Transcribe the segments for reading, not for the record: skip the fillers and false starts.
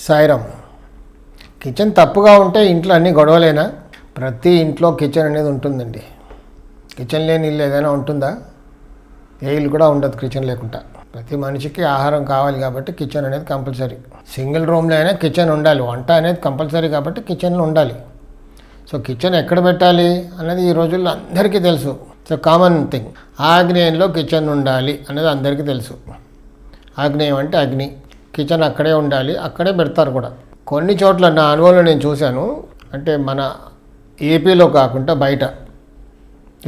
Sairam. Kitchen తప్పుగా ఉంటే ఇంట్లో అన్ని గొడవలేనా? ప్రతి ఇంట్లో కిచెన్ అనేది ఉంటుందండి. కిచెన్ లేని ఇల్లు ఏదైనా ఉంటుందా? ఏ ఇల్లు కూడా ఉండదు కిచెన్ లేకుండా. ప్రతి మనిషికి ఆహారం కావాలి కాబట్టి కిచెన్ అనేది కంపల్సరీ. సింగిల్ రూమ్లో అయినా కిచెన్ ఉండాలి. వంట అనేది కంపల్సరీ కాబట్టి కిచెన్లో ఉండాలి. సో కిచెన్ ఎక్కడ పెట్టాలి అన్నది ఈ రోజుల్లో అందరికీ తెలుసు. సో కామన్ థింగ్, ఆగ్నేయంలో కిచెన్ ఉండాలి అనేది అందరికీ తెలుసు. ఆగ్నేయం అంటే అగ్ని, కిచెన్ అక్కడే ఉండాలి, అక్కడే పెడతారు కూడా. కొన్ని చోట్ల నా అనుభవంలో నేను చూశాను. అంటే మన ఏపీలో కాకుండా బయట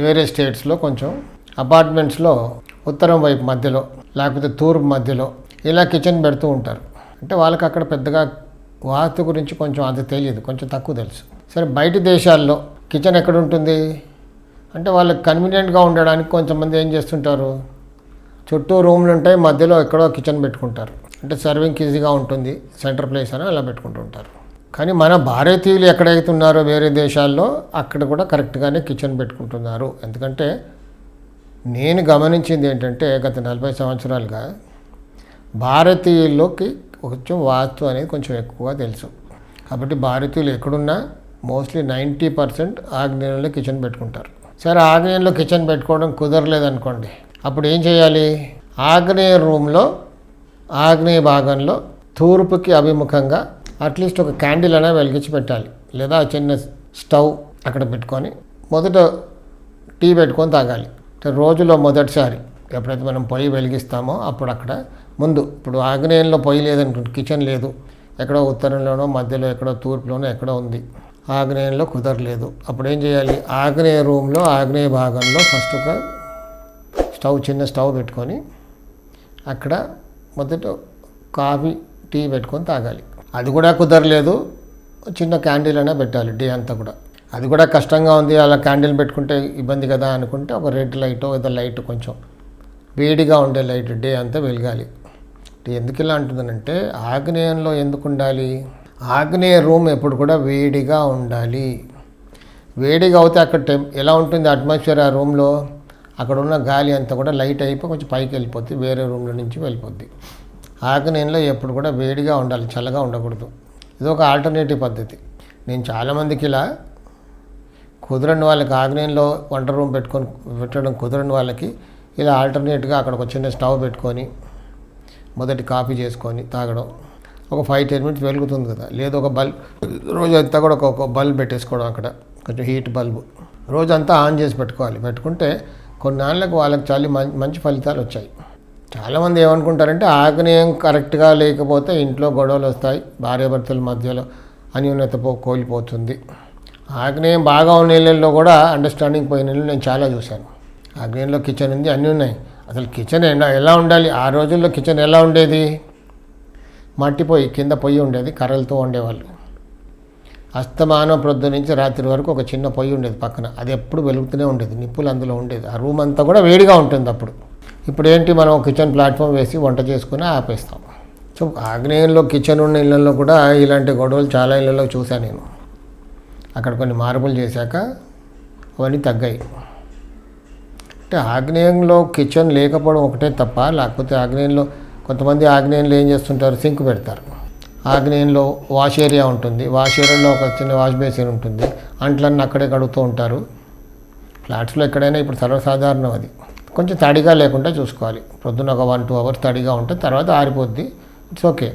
వేరే స్టేట్స్లో కొంచెం అపార్ట్మెంట్స్లో ఉత్తరం వైపు మధ్యలో లేకపోతే తూర్పు మధ్యలో ఇలా కిచెన్ పెడుతూ ఉంటారు. అంటే వాళ్ళకి అక్కడ పెద్దగా వాస్తు గురించి కొంచెం అది తెలియదు, కొంచెం తక్కువ తెలుసు. సరే, బయట దేశాల్లో కిచెన్ ఎక్కడ ఉంటుంది అంటే వాళ్ళకి కన్వీనియంట్గా ఉండడానికి కొంతమంది ఏం చేస్తుంటారు, చుట్టూ రూమ్లు ఉంటాయి, మధ్యలో ఎక్కడో కిచెన్ పెట్టుకుంటారు. అంటే సర్వింగ్కి ఈజీగా ఉంటుంది, సెంటర్ ప్లేస్ అని అలా పెట్టుకుంటూ ఉంటారు. కానీ మన భారతీయులు ఎక్కడైతే ఉన్నారో వేరే దేశాల్లో అక్కడ కూడా కరెక్ట్గానే కిచెన్ పెట్టుకుంటున్నారు. ఎందుకంటే నేను గమనించింది ఏంటంటే గత 40 సంవత్సరాలుగా భారతీయుల్లోకి కొంచెం వాస్తు అనేది కొంచెం ఎక్కువగా తెలుసు. కాబట్టి భారతీయులు ఎక్కడున్నా మోస్ట్లీ 90% ఆగ్నేయంలో కిచెన్ పెట్టుకుంటారు. సరే, ఆగ్నేయంలో కిచెన్ పెట్టుకోవడం కుదరలేదనుకోండి, అప్పుడు ఏం చేయాలి? ఆగ్నేయ రూమ్లో ఆగ్నేయ భాగంలో తూర్పుకి అభిముఖంగా అట్లీస్ట్ ఒక క్యాండిల్ అయినా వెలిగించి పెట్టాలి. లేదా చిన్న స్టవ్ అక్కడ పెట్టుకొని మొదట టీ పెట్టుకొని తాగాలి. రోజులో మొదటిసారి ఎప్పుడైతే మనం పొయ్యి వెలిగిస్తామో అప్పుడు అక్కడ ముందు, ఇప్పుడు ఆగ్నేయంలో పొయ్యి లేదనుకుంటే, కిచెన్ లేదు, ఎక్కడో ఉత్తరంలోనో మధ్యలో ఎక్కడో తూర్పులోనో ఎక్కడో ఉంది, ఆగ్నేయంలో కుదరలేదు, అప్పుడు ఏం చేయాలి? ఆగ్నేయ రూమ్లో ఆగ్నేయ భాగంలో ఫస్ట్ ఒక స్టవ్, చిన్న స్టవ్ పెట్టుకొని అక్కడ మొదట కాఫీ టీ పెట్టుకొని తాగాలి. అది కూడా కుదరలేదు, చిన్న క్యాండిల్ అయినా పెట్టాలి డే అంతా కూడా. అది కూడా కష్టంగా ఉంది, అలా క్యాండిల్ పెట్టుకుంటే ఇబ్బంది కదా అనుకుంటే ఒక రెడ్ లైటో ఏదో లైట్, కొంచెం వేడిగా ఉండే లైట్ డే అంతా వెలగాలి. ఎందుకు ఇలా అంటుందనంటే, ఆగ్నేయంలో ఎందుకు ఉండాలి? ఆగ్నేయ రూమ్ ఎప్పుడు కూడా వేడిగా ఉండాలి. వేడిగా అవుతే అక్కడ ఎలా ఉంటుంది అట్మాస్ఫియర్ ఆ రూమ్లో, అక్కడ ఉన్న గాలి అంతా కూడా లైట్ అయిపోయి కొంచెం పైకి వెళ్ళిపోద్ది, వేరే రూమ్లో నుంచి వెళ్ళిపోద్ది. ఆగ్నేయంలో ఎప్పుడు కూడా వేడిగా ఉండాలి, చల్లగా ఉండకూడదు. ఇది ఒక ఆల్టర్నేటివ్ పద్ధతి. నేను చాలామందికి ఇలా కుదరని వాళ్ళకి, ఆగ్నేయంలో వంట రూమ్ పెట్టడం కుదరని వాళ్ళకి ఇలా ఆల్టర్నేట్గా అక్కడ ఒక చిన్న స్టవ్ పెట్టుకొని మొదటి కాఫీ చేసుకొని తాగడం. ఒక 5-10 మినిట్స్ వెలుగుతుంది కదా. లేదు ఒక బల్బ్, రోజంతా కూడా ఒక బల్బ్ పెట్టేసుకోవడం, అక్కడ కొంచెం హీట్ బల్బు రోజంతా ఆన్ చేసి పెట్టుకోవాలి. పెట్టుకుంటే కొన్నాళ్ళకు వాళ్ళకి చాలా మంచి ఫలితాలు వచ్చాయి. చాలామంది ఏమనుకుంటారంటే ఆగ్నేయం కరెక్ట్గా లేకపోతే ఇంట్లో గొడవలు వస్తాయి, భార్యాభర్తల మధ్యలో అన్యోన్యత కోల్పోతుంది. ఆగ్నేయం బాగా ఉన్న ఇళ్ళల్లో కూడా అండర్స్టాండింగ్ పోయిన ఇళ్ళు నేను చాలా చూశాను. ఆగ్నేయంలో కిచెన్ ఉంది, అన్నీ ఉన్నాయి. అసలు కిచెన్ ఎలా ఉండాలి? ఆ రోజుల్లో కిచెన్ ఎలా ఉండేది? మట్టి పొయ్యి, కింద పొయ్యి ఉండేది, కర్రలతో వండేవాళ్ళు. అస్తమానం ప్రొద్దు నుంచి రాత్రి వరకు ఒక చిన్న పొయ్యి ఉండేది పక్కన, అది ఎప్పుడు వెలుగుతూనే ఉండేది, నిప్పులు అందులో ఉండేది. ఆ రూమ్ అంతా కూడా వేడిగా ఉంటుంది అప్పుడు. ఇప్పుడు ఏంటి, మనం కిచెన్ ప్లాట్ఫామ్ వేసి వంట చేసుకుని ఆపేస్తాం. సో ఆగ్నేయంలో కిచెన్ ఉన్న ఇళ్ళల్లో కూడా ఇలాంటి గొడవలు చాలా ఇళ్ళల్లో చూశాను నేను. అక్కడ కొన్ని మార్పులు చేశాక అవన్నీ తగ్గాయి. అంటే ఆగ్నేయంలో కిచెన్ లేకపోవడం ఒకటే తప్ప, లేకపోతే ఆగ్నేయంలో కొంతమంది ఆగ్నేయంలో ఏం చేస్తుంటారు, సింక్ పెడతారు. ఆగ్నేయంలో వాష్ ఏరియా ఉంటుంది, వాష్ ఏరియాలో ఒక చిన్న వాష్ బేసిన్ ఉంటుంది, అంట్లన్నీ అక్కడే కడుగుతూ ఉంటారు. ఫ్లాట్స్లో ఎక్కడైనా ఇప్పుడు సర్వసాధారణం అది. కొంచెం తడిగా లేకుండా చూసుకోవాలి. పొద్దున్న ఒక 1-2 అవర్స్ తడిగా ఉంటే తర్వాత ఆరిపోద్ది, ఇట్స్ ఓకే.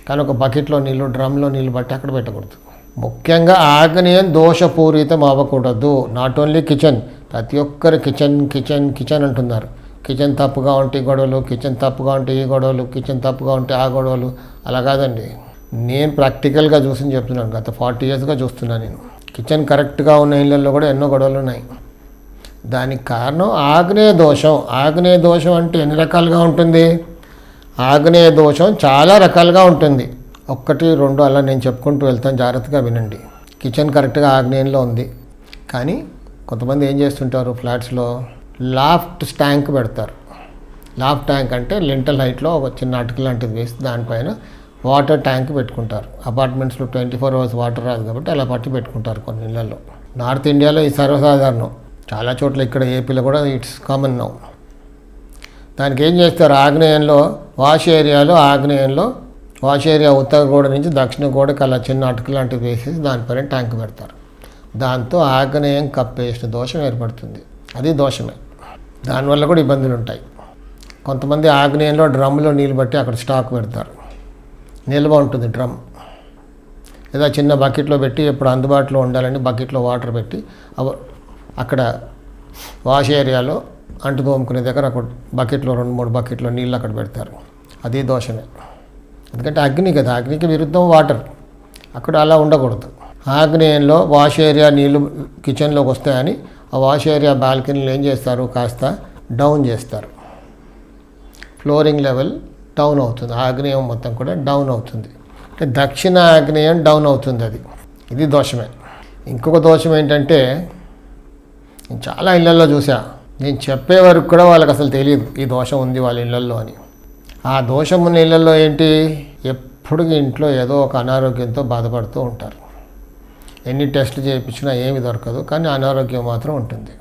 కానీ ఒక బకెట్లో నీళ్ళు, డ్రమ్లో నీళ్ళు బట్టి అక్కడ పెట్టకూడదు. ముఖ్యంగా ఆగ్నేయం దోషపూరితం అవ్వకూడదు. నాట్ ఓన్లీ కిచెన్, ప్రతి ఒక్కరు కిచెన్ కిచెన్ కిచెన్ అంటున్నారు. కిచెన్ తప్పుగా ఉంటే గొడవలు, కిచెన్ తప్పుగా ఉంటే ఈ గొడవలు, కిచెన్ తప్పుగా ఉంటే ఆ గొడవలు. అలా కాదండి, నేను ప్రాక్టికల్గా చూసి చెప్తున్నాను. గత 40 ఇయర్స్గా చూస్తున్నాను నేను. కిచెన్ కరెక్ట్గా ఉన్న ఇళ్ళల్లో కూడా ఎన్నో గొడవలు ఉన్నాయి. దానికి కారణం ఆగ్నేయ దోషం. ఆగ్నేయ దోషం అంటే ఎన్ని రకాలుగా ఉంటుంది? ఆగ్నేయ దోషం చాలా రకాలుగా ఉంటుంది. 1-2 అలా నేను చెప్పుకుంటూ వెళ్తాను, జాగ్రత్తగా వినండి. కిచెన్ కరెక్ట్గా ఆగ్నేయంలో ఉంది, కానీ కొంతమంది ఏం చేస్తుంటారు, ఫ్లాట్స్లో లాఫ్ట్ ట్యాంక్ పెడతారు. లాఫ్ట్ ట్యాంక్ అంటే లింటల్ హైట్లో ఒక చిన్న అటుకు లాంటిది వేసి దానిపైన వాటర్ ట్యాంక్ పెట్టుకుంటారు. అపార్ట్మెంట్స్లో 24 అవర్స్ వాటర్ రాదు కాబట్టి అలా పట్టి పెట్టుకుంటారు కొన్ని ఇళ్లలో. నార్త్ ఇండియాలో ఇది సర్వసాధారణం, చాలా చోట్ల, ఇక్కడ ఏపీలో కూడా ఇట్స్ కామన్ నౌ. దానికి ఏం చేస్తారు, ఆగ్నేయంలో వాష్ ఏరియాలో ఆగ్నేయంలో వాష్ ఏరియా ఉత్తర గోడ నుంచి దక్షిణ గోడకి అలా చిన్న అటుకు లాంటివి వేసేసి దానిపైన ట్యాంక్ పెడతారు. దాంతో ఆగ్నేయం కప్పేసిన దోషం ఏర్పడుతుంది. అది దోషమే. దానివల్ల కూడా ఇబ్బందులు ఉంటాయి. కొంతమంది ఆగ్నేయంలో డ్రమ్లో నీళ్ళు బట్టి అక్కడ స్టాక్ పెడతారు, నిల్వ ఉంటుంది డ్రమ్. లేదా చిన్న బకెట్లో పెట్టి ఎప్పుడు అందుబాటులో ఉండాలని బకెట్లో వాటర్ పెట్టి అక్కడ వాష్ ఏరియాలో అంటు తోముకునే దగ్గర అక్కడ బకెట్లో 2-3 బకెట్లో నీళ్ళు అక్కడ పెడతారు. అది దోషమే. ఎందుకంటే అగ్ని కదా, అగ్నికి విరుద్ధం వాటర్. అక్కడ అలా ఉండకూడదు. ఆగ్నేయంలో వాష్ ఏరియా నీళ్ళు కిచెన్లోకి వస్తాయని ఆ వాష్ ఏరియా బాల్కనీలు ఏం చేస్తారు, కాస్త డౌన్ చేస్తారు. ఫ్లోరింగ్ లెవెల్ డౌన్ అవుతుంది, ఆగ్నేయం మొత్తం కూడా డౌన్ అవుతుంది. అంటే దక్షిణ ఆగ్నేయం డౌన్ అవుతుంది. ఇది దోషమే. ఇంకొక దోషం ఏంటంటే, నేను చాలా ఇళ్లల్లో చూసా, నేను చెప్పే వరకు కూడా వాళ్ళకి అసలు తెలియదు ఈ దోషం ఉంది వాళ్ళ ఇళ్లల్లో అని. ఆ దోషం ఉన్న ఇళ్లలో ఏంటి, ఎప్పుడు ఇంట్లో ఏదో ఒక అనారోగ్యంతో బాధపడుతూ ఉంటారు. ఎన్ని టెస్టులు చేయించినా ఏమి దొరకదు, కానీ అనారోగ్యం మాత్రం ఉంటుంది.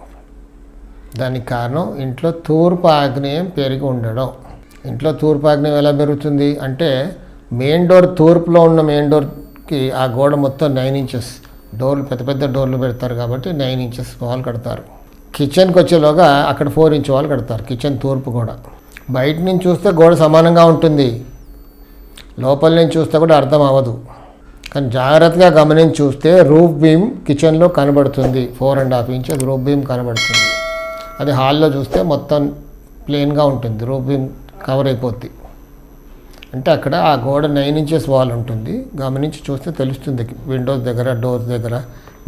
దానికి కారణం ఇంట్లో తూర్పు ఆగ్నేయం పెరిగి ఉండడం. ఇంట్లో తూర్పు ఆగ్నేయం ఎలా పెరుగుతుంది అంటే, మెయిన్ డోర్ తూర్పులో ఉన్న మెయిన్ డోర్కి ఆ గోడ మొత్తం 9 ఇంచెస్ డోర్లు, పెద్ద పెద్ద డోర్లు పెడతారు కాబట్టి 9 ఇంచెస్ వాల్ కడతారు. కిచెన్కి వచ్చేలోగా అక్కడ 4 ఇంచ్ వాల్ కడతారు. కిచెన్ తూర్పు గోడ. బయట నుంచి చూస్తే గోడ సమానంగా ఉంటుంది, లోపల నుంచి చూస్తే కూడా అర్థం అవ్వదు. కానీ జాగ్రత్తగా గమనించి చూస్తే రూఫ్ బీమ్ కిచెన్లో కనబడుతుంది. 4.5 ఇంచెస్ రూఫ్ బీమ్ కనబడుతుంది. అది హాల్లో చూస్తే మొత్తం ప్లెయిన్గా ఉంటుంది, రూఫ్ బీమ్ కవర్ అయిపోద్ది. అంటే అక్కడ ఆ గోడ 9 ఇంచెస్ వాల్ ఉంటుంది. గమనించి చూస్తే తెలుస్తుంది. విండోస్ దగ్గర, డోర్స్ దగ్గర,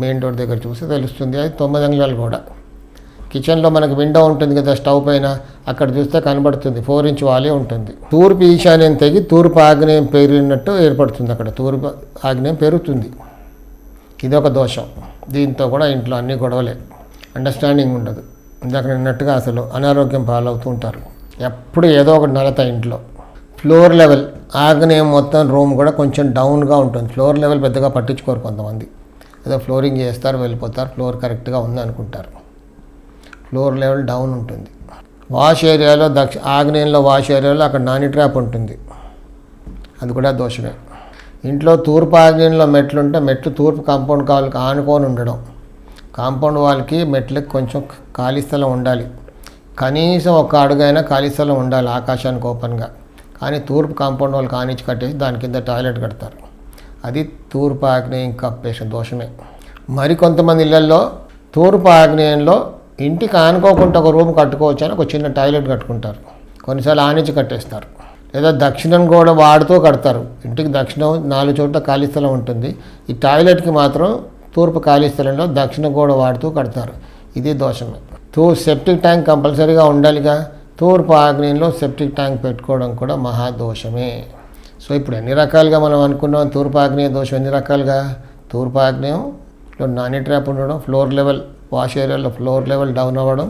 మెయిన్ డోర్ దగ్గర చూస్తే తెలుస్తుంది. అది 9 అంగుళాల గోడ. కిచెన్లో మనకు విండో ఉంటుంది కదా స్టవ్ పైన, అక్కడ చూస్తే కనబడుతుంది 4 ఇంచ్ వాలే ఉంటుంది. తూర్పు ఈశాన్యం తెగి తూర్పు ఆగ్నేయం పెరిగినట్టు ఏర్పడుతుంది. అక్కడ తూర్పు ఆగ్నేయం పెరుగుతుంది. ఇదొక దోషం. దీంతో కూడా ఇంట్లో అన్ని గొడవలే, అండర్స్టాండింగ్ ఉండదు. ఇందాక నిన్నట్టుగా అసలు అనారోగ్యం పాలవుతూ ఉంటారు. ఎప్పుడు ఏదో ఒకటి నలత ఇంట్లో. ఫ్లోర్ లెవెల్ ఆగ్నేయం మొత్తం రూమ్ కూడా కొంచెం డౌన్గా ఉంటుంది. ఫ్లోర్ లెవెల్ పెద్దగా పట్టించుకోరు కొంతమంది. ఏదో ఫ్లోరింగ్ చేస్తారు, వెళ్ళిపోతారు, ఫ్లోర్ కరెక్ట్గా ఉంది అనుకుంటారు. ఫ్లోర్ లెవెల్ డౌన్ ఉంటుంది. వాష్ ఏరియాలో ఆగ్నేయంలో వాష్ ఏరియాలో అక్కడ నాని ట్రాప్ ఉంటుంది. అది కూడా దోషమే. ఇంట్లో తూర్పు ఆగ్నేయంలో మెట్లు ఉంటే మెట్లు తూర్పు కాంపౌండ్ వాళ్ళకి ఆనుకొని ఉండడం. కాంపౌండ్ వాళ్ళకి మెట్లకి కొంచెం ఖాళీ స్థలం ఉండాలి. కనీసం ఒక అడుగైనా ఖాళీ స్థలం ఉండాలి ఆకాశానికి ఓపెన్గా. కానీ తూర్పు కాంపౌండ్ వాళ్ళు కానిచ్చి కట్టేసి దాని కింద టాయిలెట్ కడతారు. అది తూర్పు ఆగ్నేయం కప్పేసిన దోషమే. మరికొంతమంది ఇళ్లలో తూర్పు ఆగ్నేయంలో ఇంటికి ఆనుకోకుండా ఒక రూమ్ కట్టుకోవచ్చు అని ఒక చిన్న టాయిలెట్ కట్టుకుంటారు. కొన్నిసార్లు ఆనించి కట్టేస్తారు. లేదా దక్షిణం కూడా వాడుతూ కడతారు. ఇంటికి దక్షిణం 4 చోట్ల ఖాళీ స్థలం ఉంటుంది. ఈ టాయిలెట్కి మాత్రం తూర్పు ఖాళీ స్థలంలో దక్షిణ గోడ వాడుతూ కడతారు. ఇది దోషమే. సెప్టిక్ ట్యాంక్ కంపల్సరీగా ఉండాలిగా. తూర్పు ఆగ్నేయంలో సెప్టిక్ ట్యాంక్ పెట్టుకోవడం కూడా మహాదోషమే. సో ఇప్పుడు ఎన్ని రకాలుగా మనం అనుకున్నాం, తూర్పు ఆగ్నేయ దోషం ఎన్ని రకాలుగా. తూర్పు ఆగ్నేయంలో నాని ట్రాప్ ఉండడం, ఫ్లోర్ లెవెల్ వాష్ ఏరియాలో ఫ్లోర్ లెవెల్ డౌన్ అవ్వడం,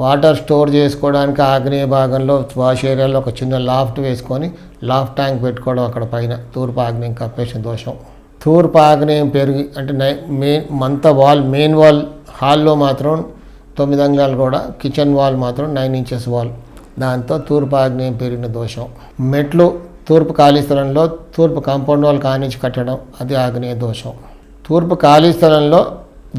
వాటర్ స్టోర్ చేసుకోవడానికి ఆగ్నేయ భాగంలో వాష్ ఏరియాలో ఒక చిన్న లాఫ్ట్ వేసుకొని లాఫ్ట్ ట్యాంక్ పెట్టుకోవడం అక్కడ పైన, తూర్పు ఆగ్నేయం కప్పేసిన దోషం. తూర్పు ఆగ్నేయం పెరిగి అంటే మెయిన్ వాల్ హాల్లో మాత్రం 9 అంగుళాల కూడా, కిచెన్ వాల్ మాత్రం 9 ఇంచెస్ వాల్, దాంతో తూర్పు ఆగ్నేయం పెరిగిన దోషం. మెట్లు తూర్పు ఖాళీ స్థలంలో తూర్పు కాంపౌండ్ వాల్ కానించి కట్టడం, అది ఆగ్నేయ దోషం. తూర్పు ఖాళీ స్థలంలో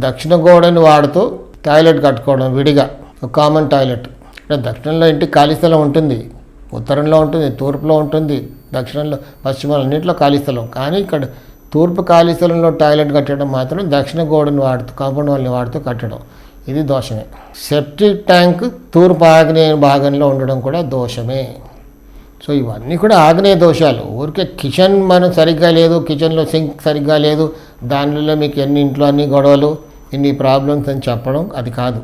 దక్షిణ గోడని వాడుతూ టాయిలెట్ కట్టుకోవడం విడిగా, ఒక కామన్ టాయిలెట్. అంటే దక్షిణంలో ఇంటికి ఖాళీ స్థలం ఉంటుంది, ఉత్తరంలో ఉంటుంది, తూర్పులో ఉంటుంది, దక్షిణంలో పశ్చిమంలో అన్నింటిలో ఖాళీ స్థలం. కానీ ఇక్కడ తూర్పు ఖాళీ స్థలంలో టాయిలెట్ కట్టడం మాత్రం దక్షిణ గోడని వాడుతూ కాంపౌండ్ వాల్ని వాడుతూ కట్టడం, ఇది దోషమే. సెప్టిక్ ట్యాంక్ తూర్పు ఆగ్నేయ భాగంలో ఉండడం కూడా దోషమే. సో ఇవన్నీ కూడా ఆగ్నేయ దోషాలు. ఊరికే కిచెన్ మనం సరిగ్గా లేదు, కిచెన్లో సింక్ సరిగ్గా లేదు, దానిలో మీకు ఎన్ని ఇంట్లో అన్ని గొడవలు, ఇన్ని ప్రాబ్లమ్స్ అని చెప్పడం అది కాదు.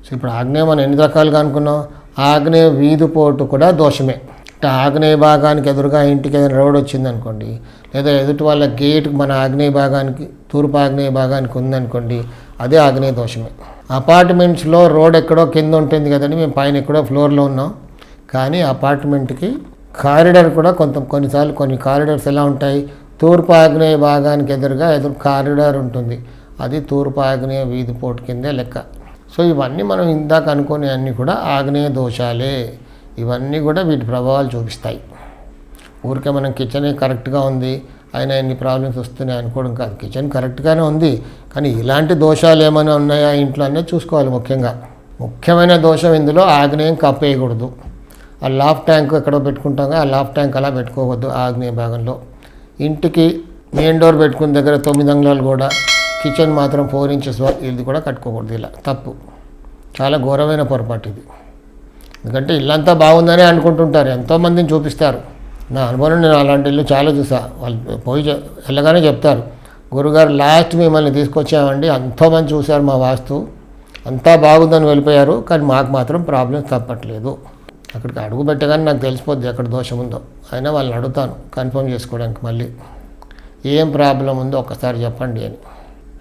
సో ఇప్పుడు ఆగ్నేయం మనం ఎన్ని రకాలుగా అనుకున్నాం. ఆగ్నేయ వీధిపోటు కూడా దోషమే. అంటే ఆగ్నేయ భాగానికి ఎదురుగా ఇంటికి ఏదైనా రోడ్ వచ్చిందనుకోండి, లేదా ఎదుటి వాళ్ళ గేట్ మన ఆగ్నేయ భాగానికి తూర్పు ఆగ్నేయ భాగానికి ఉందనుకోండి, అదే ఆగ్నేయ దోషమే. అపార్ట్మెంట్స్లో రోడ్ ఎక్కడో కింద ఉంటుంది కదండి, మేము పైన ఎక్కడో ఫ్లోర్లో ఉన్నాం, కానీ అపార్ట్మెంట్కి కారిడార్ కూడా కొన్నిసార్లు కొన్ని కారిడార్స్ ఎలా ఉంటాయి, తూర్పు ఆగ్నేయ భాగానికి ఎదురుగా కారిడార్ ఉంటుంది, అది తూర్పు ఆగ్నేయ వీధిపోటు కిందే లెక్క. సో ఇవన్నీ మనం ఇందాక అనుకునే అన్నీ కూడా ఆగ్నేయ దోషాలే. ఇవన్నీ కూడా వీటి ప్రభావాలు చూపిస్తాయి. ఊరికే మనం కిచెన్ కరెక్ట్గా ఉంది అయినా ఎన్ని ప్రాబ్లమ్స్ వస్తున్నాయి అనుకోవడం కాదు. కిచెన్ కరెక్ట్గానే ఉంది, కానీ ఇలాంటి దోషాలు ఏమైనా ఉన్నాయా ఇంట్లో అనేది చూసుకోవాలి. ముఖ్యమైన దోషం ఇందులో ఆగ్నేయం కప్పేయకూడదు. ఆ లాఫ్ట్ ట్యాంక్ ఎక్కడో పెట్టుకుంటాం, ఆ లాఫ్ట్ ట్యాంక్ అలా పెట్టుకోవద్దు. ఆగ్నేయ భాగంలో ఇంటికి మెయిన్ డోర్ పెట్టుకున్న దగ్గర 9 అంగుళాలు కూడా, కిచెన్ మాత్రం 4 ఇంచెస్ ఇది కూడా కట్టుకోకూడదు. ఇలా తప్పు, చాలా ఘోరమైన పొరపాటు ఇది. ఎందుకంటే ఇల్లంతా బాగుందనే అనుకుంటుంటారు, ఎంతోమందిని చూపిస్తారు. నా అనుభవం నేను అలాంటి ఇల్లు చాలా చూసా. వాళ్ళు పోయి వెళ్ళగానే చెప్తారు, గురుగారు లాస్ట్ మిమ్మల్ని తీసుకొచ్చామండి, ఎంతోమంది చూశారు మా వాస్తు, అంతా బాగుందని వెళ్ళిపోయారు, కానీ మాకు మాత్రం ప్రాబ్లమ్స్ తప్పట్లేదు. అక్కడికి అడుగు పెట్టగానే నాకు తెలిసిపోద్ది ఎక్కడ దోషం ఉందో. అయినా వాళ్ళని అడుగుతాను కన్ఫర్మ్ చేసుకోవడానికి, మళ్ళీ ఏం ప్రాబ్లం ఉందో ఒక్కసారి చెప్పండి అని.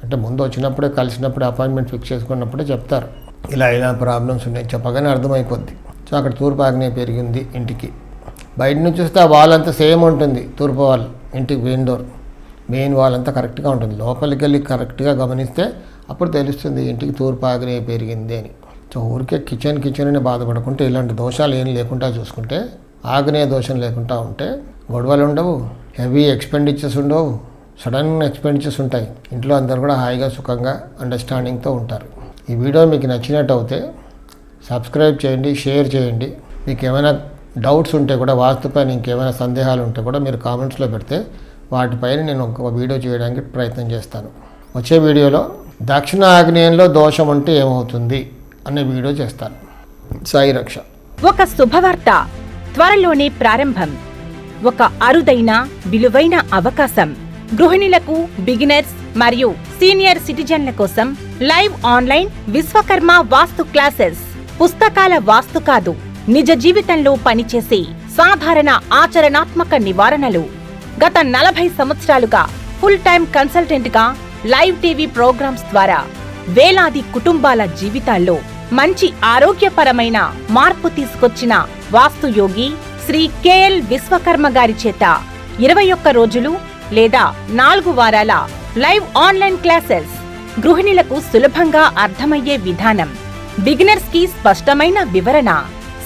అంటే ముందు వచ్చినప్పుడే కలిసినప్పుడు అపాయింట్మెంట్ ఫిక్స్ చేసుకున్నప్పుడే చెప్తారు, ఇలా ప్రాబ్లమ్స్ ఉన్నాయి చెప్పగానే అర్థమైపోద్ది. సో అక్కడ తూర్పు ఆగ్నేయ పెరిగింది ఇంటికి. బయట నుంచి చూస్తే ఆ వాల్ అంతా సేమ్ ఉంటుంది, తూర్పు వాల్, ఇంటికి మెయిన్ వాల్ అంతా కరెక్ట్గా ఉంటుంది. లోపలికి వెళ్ళి కరెక్ట్గా గమనిస్తే అప్పుడు తెలుస్తుంది ఇంటికి తూర్పు ఆగ్నేయ పెరిగింది అని. సో ఊరికే కిచెన్ అని బాధపడకుంటే, ఇలాంటి దోషాలు ఏం లేకుండా చూసుకుంటే, ఆగ్నేయ దోషం లేకుండా ఉంటే గొడవలు ఉండవు, హెవీ ఎక్స్పెండిచర్స్ ఉండవు, సడన్ ఎక్స్పెండిచర్స్ ఉంటాయి. ఇంట్లో అందరూ కూడా హాయిగా సుఖంగా అండర్స్టాండింగ్తో ఉంటారు. ఈ వీడియో మీకు నచ్చినట్టు అయితే సబ్స్క్రైబ్ చేయండి, షేర్ చేయండి. మీకు ఏమైనా డౌట్స్ ఉంటే కూడా, వాస్తుపైన ఇంకేమైనా సందేహాలు ఉంటే కూడా మీరు కామెంట్స్లో పెడితే వాటిపైన నేను ఒక వీడియో చేయడానికి ప్రయత్నం చేస్తాను. వచ్చే వీడియోలో దక్షిణ ఆగ్నేయంలో దోషం ఉంటే ఏమవుతుంది అనే వీడియో చేస్తాను. సాయి రక్ష. ఒక శుభవార్త త్వరలోనే ప్రారంభం. ఒక అరుదైన విలువైన అవకాశం. గృహిణులకు, బిగినర్స్ మరియు సీనియర్ సిటిజన్ల కోసం లైవ్ ఆన్లైన్ విశ్వకర్మ వాస్తు క్లాసెస్. పుస్తకాల వాస్తు కాదు, నిజ జీవితంలో పనిచేసే సాధారణ ఆచరణాత్మక నివారణలు. గత 40 సంవత్సరాలుగా ఫుల్ టైం కన్సల్టెంట్ గా లైవ్ టీవీ ప్రోగ్రామ్స్ ద్వారా వేలాది కుటుంబాల జీవితాల్లో మంచి ఆరోగ్యపరమైన మార్పు తీసుకొచ్చిన వాస్తుయోగి శ్రీ కెఎల్ విశ్వకర్మ గారి చేత 21 రోజులు లేదా 4 వారాల లైవ్ ఆన్లైన్ క్లాసెస్. గృహిణులకు సులభంగా అర్థమయ్యే విధానం, బిగినర్స్ కి స్పష్టమైన వివరణ,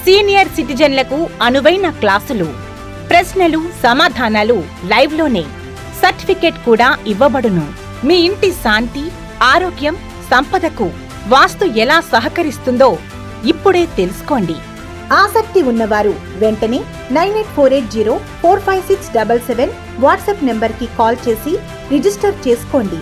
సీనియర్ సిటిజన్లకు అనువైన క్లాసులు, ప్రశ్నలు సమాధానాలు లైవ్ లోనే. సర్టిఫికేట్ కూడా ఇవ్వబడును. మీ ఇంటి శాంతి, ఆరోగ్యం, సంపదకు వాస్తు ఎలా సహకరిస్తుందో ఇప్పుడే తెలుసుకోండి. ఆసక్తి ఉన్నవారు వెంటనే 9848045677 వాట్సాప్ నెంబర్కి కాల్ చేసి రిజిస్టర్ చేసుకోండి.